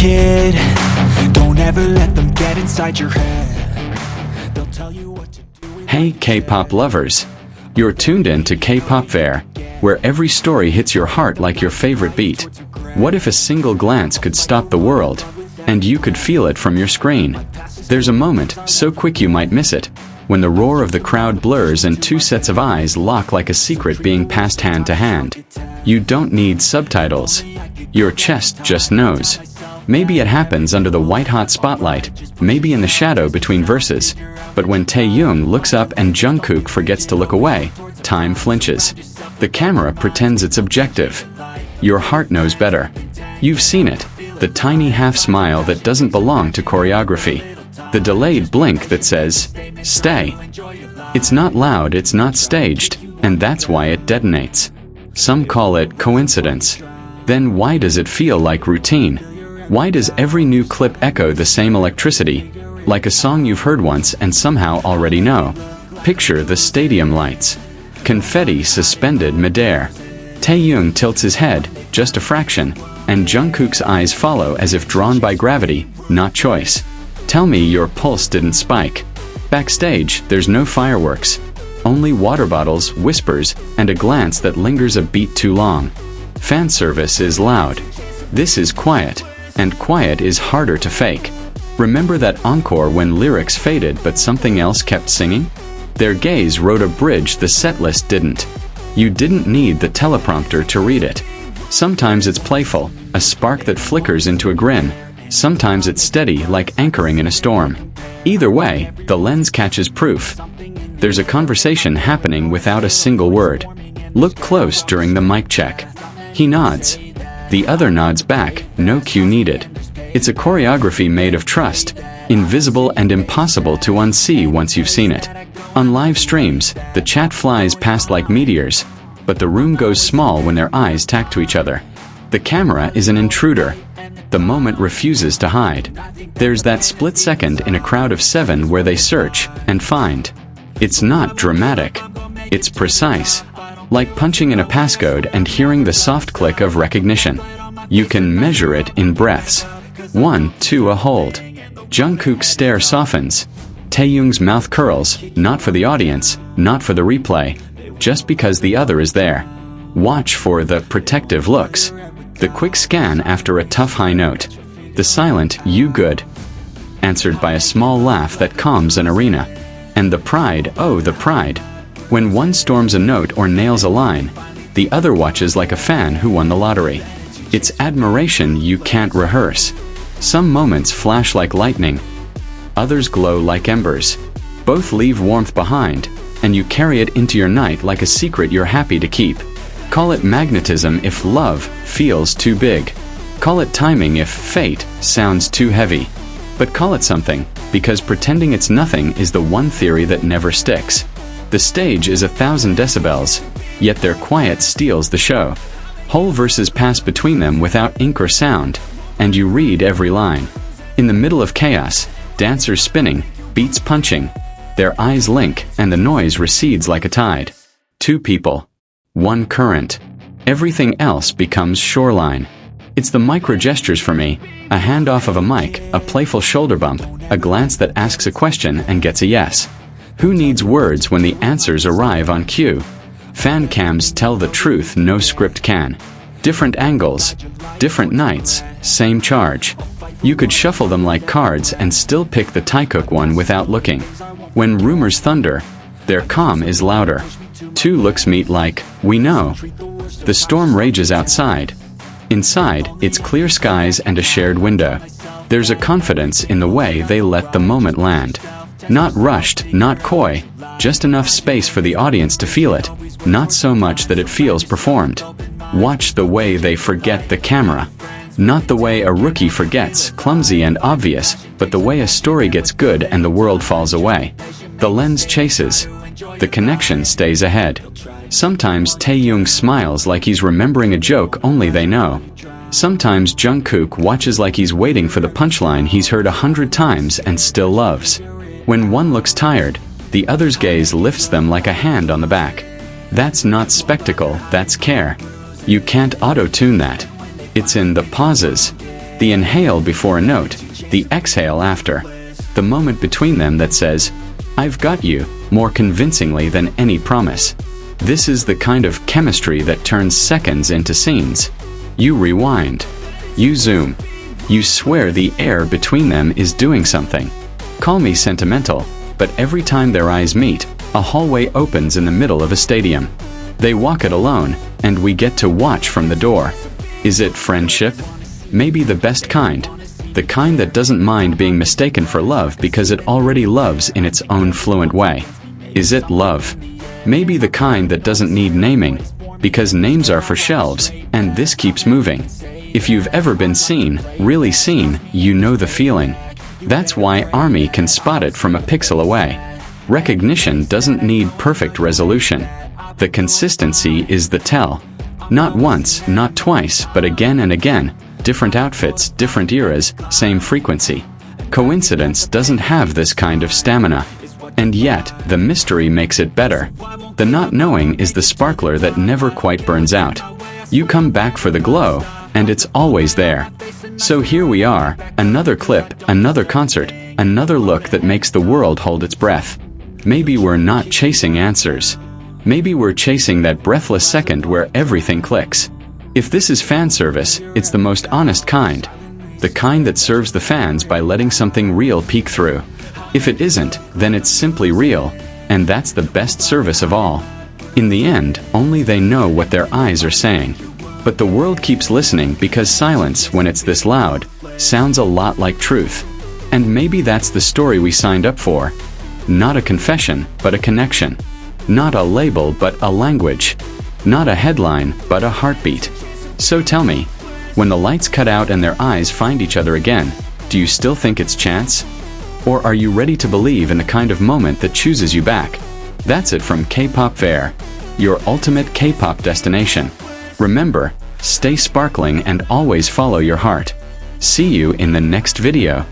kid. Don't ever let them get inside your head. They'll tell you what to do. Hey K-pop lovers! You're tuned in to K-pop Fair, where every story hits your heart like your favorite beat. What if a single glance could stop the world, and you could feel it from your screen? There's a moment, so quick you might miss it, when the roar of the crowd blurs and two sets of eyes lock like a secret being passed hand to hand. You don't need subtitles. Your chest just knows. Maybe it happens under the white-hot spotlight, maybe in the shadow between verses. But when Taehyung looks up and Jungkook forgets to look away, time flinches. The camera pretends it's objective. Your heart knows better. You've seen it, the tiny half-smile that doesn't belong to choreography. The delayed blink that says, "Stay." It's not loud, it's not staged, and that's why it detonates. Some call it coincidence. Then why does it feel like routine? Why does every new clip echo the same electricity, like a song you've heard once and somehow already know? Picture the stadium lights. Confetti suspended midair. Taehyung tilts his head, just a fraction, and Jungkook's eyes follow as if drawn by gravity, not choice. Tell me your pulse didn't spike. Backstage, there's no fireworks. Only water bottles, whispers, and a glance that lingers a beat too long. Fan service is loud. This is quiet, and quiet is harder to fake. Remember that encore when lyrics faded but something else kept singing? Their gaze wrote a bridge the setlist didn't. You didn't need the teleprompter to read it. Sometimes it's playful, a spark that flickers into a grin. Sometimes it's steady like anchoring in a storm. Either way, the lens catches proof. There's a conversation happening without a single word. Look close during the mic check. He nods. The other nods back, no cue needed. It's a choreography made of trust, invisible and impossible to unsee once you've seen it. On live streams, the chat flies past like meteors, but the room goes small when their eyes tack to each other. The camera is an intruder. The moment refuses to hide. There's that split second in a crowd of 7 where they search and find. It's not dramatic. It's precise. Like punching in a passcode and hearing the soft click of recognition. You can measure it in breaths. 1, 2, a hold. Jungkook's stare softens. Taehyung's mouth curls, not for the audience, not for the replay, just because the other is there. Watch for the protective looks. The quick scan after a tough high note. The silent, "You good?" answered by a small laugh that calms an arena. And the pride, oh the pride. When one storms a note or nails a line, the other watches like a fan who won the lottery. It's admiration you can't rehearse. Some moments flash like lightning. Others glow like embers. Both leave warmth behind, and you carry it into your night like a secret you're happy to keep. Call it magnetism if love feels too big. Call it timing if fate sounds too heavy. But call it something, because pretending it's nothing is the one theory that never sticks. The stage is 1,000 decibels, yet their quiet steals the show. Whole verses pass between them without ink or sound, and you read every line. In the middle of chaos, dancers spinning, beats punching, their eyes link and the noise recedes like a tide. 2 people. 1 current. Everything else becomes shoreline. It's the micro gestures for me, a handoff of a mic, a playful shoulder bump, a glance that asks a question and gets a yes. Who needs words when the answers arrive on cue? Fan cams tell the truth no script can. Different angles, different nights, same charge. You could shuffle them like cards and still pick the Taekook one without looking. When rumors thunder, their calm is louder. 2 looks meet like, we know. The storm rages outside. Inside, it's clear skies and a shared window. There's a confidence in the way they let the moment land. Not rushed, not coy, just enough space for the audience to feel it, not so much that it feels performed. Watch the way they forget the camera. Not the way a rookie forgets, clumsy and obvious, but the way a story gets good and the world falls away. The lens chases. The connection stays ahead. Sometimes Taehyung smiles like he's remembering a joke only they know. Sometimes Jungkook watches like he's waiting for the punchline he's heard 100 times and still loves. When one looks tired, the other's gaze lifts them like a hand on the back. That's not spectacle, that's care. You can't auto-tune that. It's in the pauses. The inhale before a note, the exhale after. The moment between them that says, "I've got you," more convincingly than any promise. This is the kind of chemistry that turns seconds into scenes. You rewind. You zoom. You swear the air between them is doing something. Call me sentimental, but every time their eyes meet, a hallway opens in the middle of a stadium. They walk it alone, and we get to watch from the door. Is it friendship? Maybe the best kind. The kind that doesn't mind being mistaken for love because it already loves in its own fluent way. Is it love? Maybe the kind that doesn't need naming, because names are for shelves, and this keeps moving. If you've ever been seen, really seen, you know the feeling. That's why Army can spot it from a pixel away. Recognition doesn't need perfect resolution. The consistency is the tell. Not once, not twice, but again and again. Different outfits, different eras, same frequency. Coincidence doesn't have this kind of stamina. And yet, the mystery makes it better. The not knowing is the sparkler that never quite burns out. You come back for the glow, and it's always there. So here we are, another clip, another concert, another look that makes the world hold its breath. Maybe we're not chasing answers. Maybe we're chasing that breathless second where everything clicks. If this is fan service, it's the most honest kind. The kind that serves the fans by letting something real peek through. If it isn't, then it's simply real, and that's the best service of all. In the end, only they know what their eyes are saying. But the world keeps listening because silence, when it's this loud, sounds a lot like truth. And maybe that's the story we signed up for. Not a confession, but a connection. Not a label, but a language. Not a headline, but a heartbeat. So tell me, when the lights cut out and their eyes find each other again, do you still think it's chance? Or are you ready to believe in the kind of moment that chooses you back? That's it from K-Pop Fair, your ultimate K-pop destination. Remember, stay sparkling and always follow your heart. See you in the next video.